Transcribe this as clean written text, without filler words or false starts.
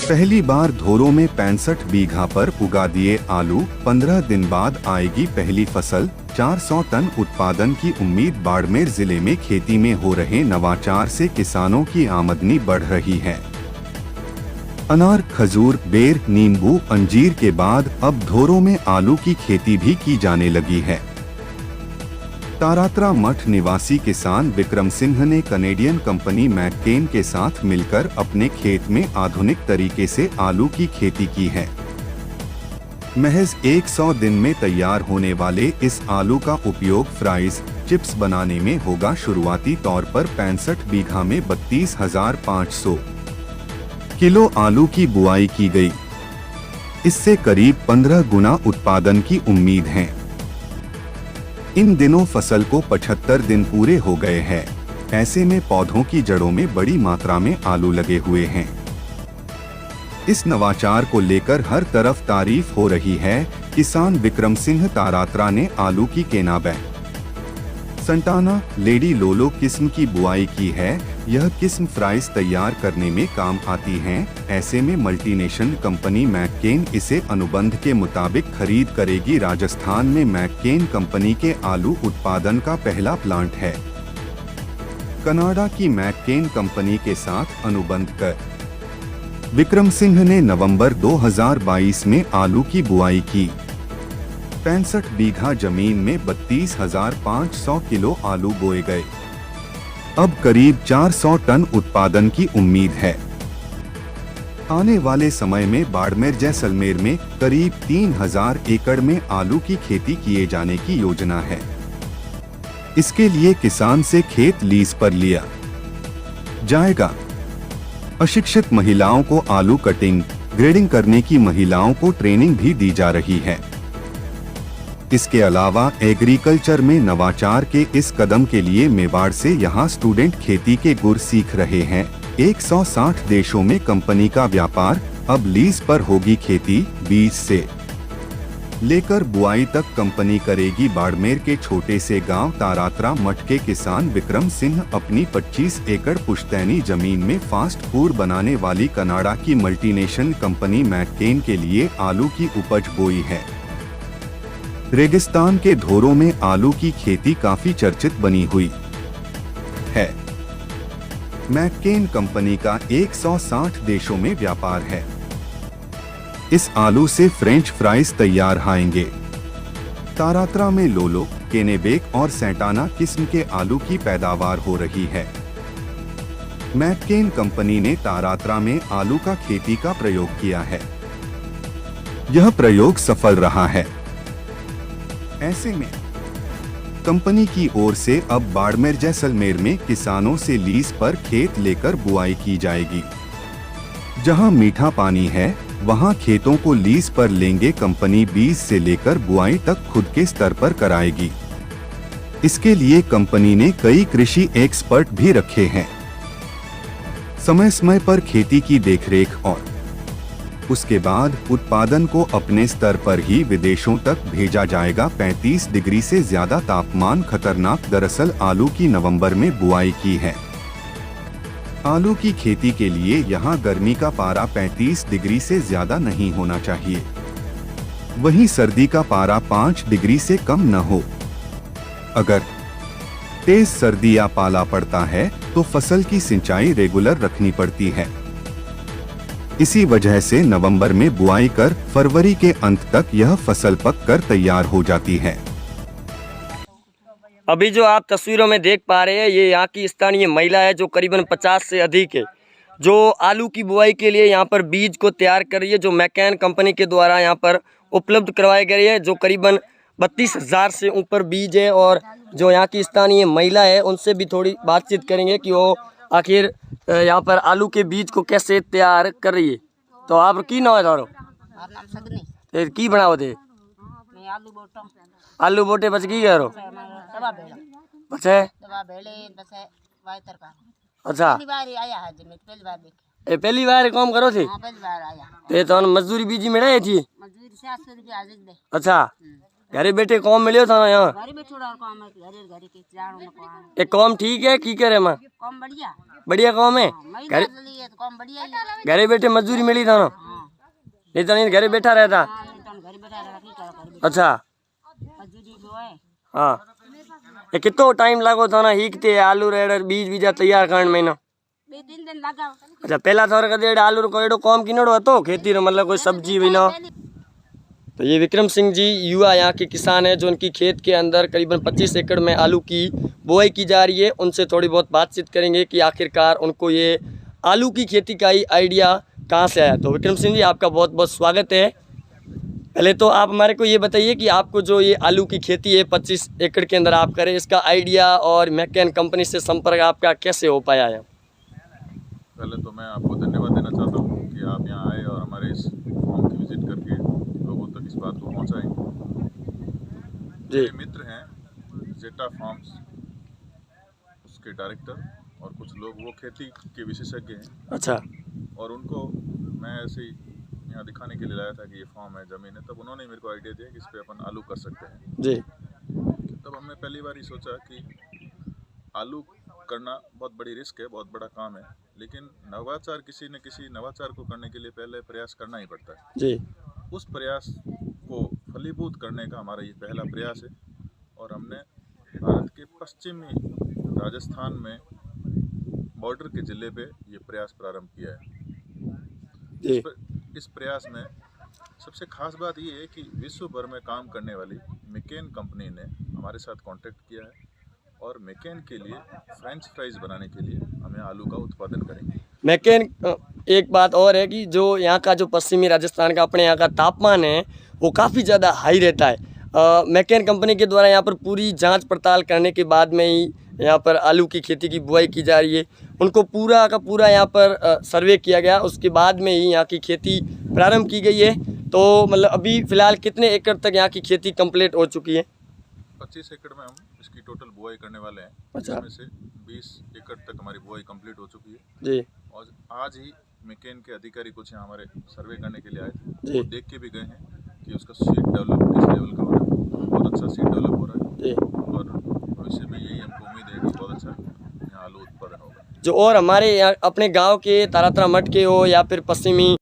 पहली बार धोरो में 65 बीघा पर उगा दिए आलू, 15 दिन बाद आएगी पहली फसल। 400 टन उत्पादन की उम्मीद। बाड़मेर जिले में खेती में हो रहे नवाचार से किसानों की आमदनी बढ़ रही है। अनार, खजूर, बेर, नींबू, अंजीर के बाद अब धोरो में आलू की खेती भी की जाने लगी है। तारात्रा मठ निवासी किसान विक्रम सिंह ने कनेडियन कंपनी मैककेन के साथ मिलकर अपने खेत में आधुनिक तरीके से आलू की खेती की है। महज 100 दिन में तैयार होने वाले इस आलू का उपयोग फ्राइज, चिप्स बनाने में होगा। शुरुआती तौर पर 65 बीघा में 32,500 किलो आलू की बुआई की गई। इससे करीब 15 गुना उत्पादन की उम्मीद है। इन दिनों फसल को 75 दिन पूरे हो गए हैं। ऐसे में पौधों की जड़ों में बड़ी मात्रा में आलू लगे हुए हैं। इस नवाचार को लेकर हर तरफ तारीफ हो रही है। किसान विक्रम सिंह तारात्रा ने आलू की केनाबै, संटाना, लेडी लोलो किस्म की बुआई की है। यह किस्म फ्राइज तैयार करने में काम आती हैं। ऐसे में मल्टीनेशनल कंपनी मैककेन इसे अनुबंध के मुताबिक खरीद करेगी। राजस्थान में मैककेन कंपनी के आलू उत्पादन का पहला प्लांट है। कनाडा की मैककेन कंपनी के साथ अनुबंध कर विक्रम सिंह ने नवंबर 2022 में आलू की बुआई की। 65 बीघा जमीन में 32,500 किलो आलू बोए गए। अब करीब 400 टन उत्पादन की उम्मीद है। आने वाले समय में बाड़मेर जैसलमेर में करीब 3,000 एकड़ में आलू की खेती किए जाने की योजना है। इसके लिए किसान से खेत लीज पर लिया जाएगा। अशिक्षित महिलाओं को आलू कटिंग, ग्रेडिंग करने की महिलाओं को ट्रेनिंग भी दी जा रही है। इसके अलावा एग्रीकल्चर में नवाचार के इस कदम के लिए मेवाड़ से यहां स्टूडेंट खेती के गुर सीख रहे हैं। 160 देशों में कंपनी का व्यापार। अब लीज पर होगी खेती। बीज से लेकर बुआई तक कंपनी करेगी। बाड़मेर के छोटे से गांव तारात्रा मठ के किसान विक्रम सिंह अपनी 25 एकड़ पुश्तैनी जमीन में फास्ट फूड बनाने वाली कनाडा की मल्टीनेशनल कंपनी मैककेन के लिए आलू की उपज बोई है। रेगिस्तान के धोरो में आलू की खेती काफी चर्चित बनी हुई है। मैककेन कंपनी का 160 देशों में व्यापार है। इस आलू से फ्रेंच फ्राइज तैयार आएंगे। तारात्रा में लोलो, केनेबेक और सैंटाना किस्म के आलू की पैदावार हो रही है। मैककेन कंपनी ने तारात्रा में आलू का खेती का प्रयोग किया है। यह प्रयोग सफल रहा है। ऐसे में कंपनी की ओर से अब बाड़मेर जैसलमेर में किसानों से लीज पर खेत लेकर बुआई की जाएगी। जहां मीठा पानी है वहां खेतों को लीज पर लेंगे। कंपनी बीज से लेकर बुआई तक खुद के स्तर पर कराएगी। इसके लिए कंपनी ने कई कृषि एक्सपर्ट भी रखे हैं। समय समय पर खेती की देखरेख और उसके बाद उत्पादन को अपने स्तर पर ही विदेशों तक भेजा जाएगा। 35 डिग्री से ज्यादा तापमान खतरनाक। दरअसल आलू की नवंबर में बुआई की है। आलू की खेती के लिए यहाँ गर्मी का पारा 35 डिग्री से ज्यादा नहीं होना चाहिए। वहीं सर्दी का पारा 5 डिग्री से कम न हो। अगर तेज सर्दी या पाला पड़ता है तो फसल की सिंचाई रेगुलर रखनी पड़ती है। इसी वजह से नवंबर में बुआई कर फरवरी के अंत तक यह फसल पक कर तैयार हो जाती है। अभी जो आप तस्वीरों में देख पा रहे हैं ये यहाँ की स्थानीय महिला है जो करीबन 50 से अधिक है, जो आलू की बुआई के लिए यहाँ पर बीज को तैयार कर रही है, जो मैककेन कंपनी के द्वारा यहाँ पर उपलब्ध करवाए गए हैं, जो करीबन 32,000 से ऊपर बीज है। और जो यहाँ की स्थानीय महिला है उनसे भी थोड़ी बातचीत करेंगे कि वो आखिर यहाँ पर आलू के बीज को कैसे तैयार कर रही है। तो आप की नाम है तारो? नाम सगनी। की बनाओ थे? मैं आलू बोटम। आलू बोटे बच की करो? दवा भेड़ा। बचे? दवा भेड़े बसे वाइतर का। अच्छा। पहली बार ही आया है मैं पहली बार देख। ए पहली बार काम करो थे? हां पहली बार आया। ते तो मजदूरी बीजी मिले थी? मजदूरी 700 रुपया आज दे। अच्छा। घरे बैठे कॉम मिलियो था यहाँ घरे बैठो और काम है घरे घरे के जानो न को ये कॉम ठीक है की करे माँ कम बढ़िया बढ़िया कॉम है महीना लिए तो कम बढ़िया ही है। घरे बैठे मजदूरी मिली था ना हाँ नहीं तो नहीं घरे बैठा रहता हाँ नहीं तो घरे बैठा रहा की करो घर बैठे अच्छा मजदूरी जो है हाँ ये कितो टाइम लागो था ना हीकते आलू रेड़ बीज बीजा तैयार करण में ना 2-3 दिन लगा अच्छा पहला थोड़ा कदे आलू रो कोई कॉम किनड़ो हतो खेती रो मतलब कोई सब्जी भी ना तो ये विक्रम सिंह जी युवा यहाँ के किसान हैं जो उनकी खेत के अंदर करीबन 25 एकड़ में आलू की बुआई की जा रही है। उनसे थोड़ी बहुत बातचीत करेंगे कि आखिरकार उनको ये आलू की खेती का ही आइडिया कहाँ से आया। तो विक्रम सिंह जी आपका बहुत बहुत स्वागत है। पहले तो आप हमारे को ये बताइए कि आपको जो ये आलू की खेती है 25 एकड़ के अंदर आप करें, इसका आइडिया और मैकेन कंपनी से संपर्क आपका कैसे हो पाया है? पहले तो मैं आपको धन्यवाद देना चाहता हूँ कि आप यहाँ आए और हमारे इस फॉर्म की विजिट करके लोगों तक इस बात को पहुँचाएं। जी मेरे मित्र हैं जेटा फार्म्स, उसके डायरेक्टर और कुछ लोग वो खेती के विशेषज्ञ हैं। अच्छा और उनको मैं ऐसे ही यहाँ दिखाने के लिए लाया था कि ये फार्म है, ज़मीन है। तब उन्होंने मेरे को आइडिया दिया कि इस पर अपन आलू कर सकते हैं। जी तब हमने पहली बार ही सोचा कि आलू करना बहुत बड़ी रिस्क है, बहुत बड़ा काम है, लेकिन नवाचार किसी न किसी नवाचार को करने के लिए पहले प्रयास करना ही पड़ता है। जी उस प्रयास को फलीभूत करने का हमारा ये पहला प्रयास है। और हमने भारत के पश्चिमी राजस्थान में बॉर्डर के ज़िले पे ये प्रयास प्रारंभ किया है। जी इस प्रयास में सबसे खास बात ये है कि विश्व भर में काम करने वाली मैकेन कंपनी ने हमारे साथ कांटेक्ट किया है और मैकेन के लिए फ्रेंच फ्राइज बनाने के लिए हमें आलू का उत्पादन करेंगे। मैकेन एक बात और है कि जो यहाँ का जो पश्चिमी राजस्थान का अपने यहाँ का तापमान है वो काफ़ी ज़्यादा हाई रहता है। मैकेन कंपनी के द्वारा यहाँ पर पूरी जांच पड़ताल करने के बाद में ही यहाँ पर आलू की खेती की बुआई की जा रही है। उनको पूरा का पूरा यहाँ पर सर्वे किया गया, उसके बाद में ही यहाँ की खेती प्रारंभ की गई है। तो मतलब अभी फ़िलहाल कितने एकड़ तक यहाँ की खेती कंप्लीट हो चुकी है? 25 एकड़ में हम इसकी टोटल बुआई करने वाले हैं। अच्छा। इसमें से 20 एकड़ तक हमारी बुआई कंप्लीट हो चुकी है। जी और आज ही मैकेन के अधिकारी कुछ यहाँ हमारे सर्वे करने के लिए आए थे। जी। वो देख के भी गए हैं कि उसका सीड डेवलप किस लेवल का हो रहा है। बहुत अच्छा सीड डेवलप हो रहा है जी और भविष्य में यही हमको उम्मीद है कि बहुत अच्छा यहाँ आलू उत्पादन होगा। जो और हमारे यहाँ अपने गांव के तारातरा मठ के हो या फिर पश्चिमी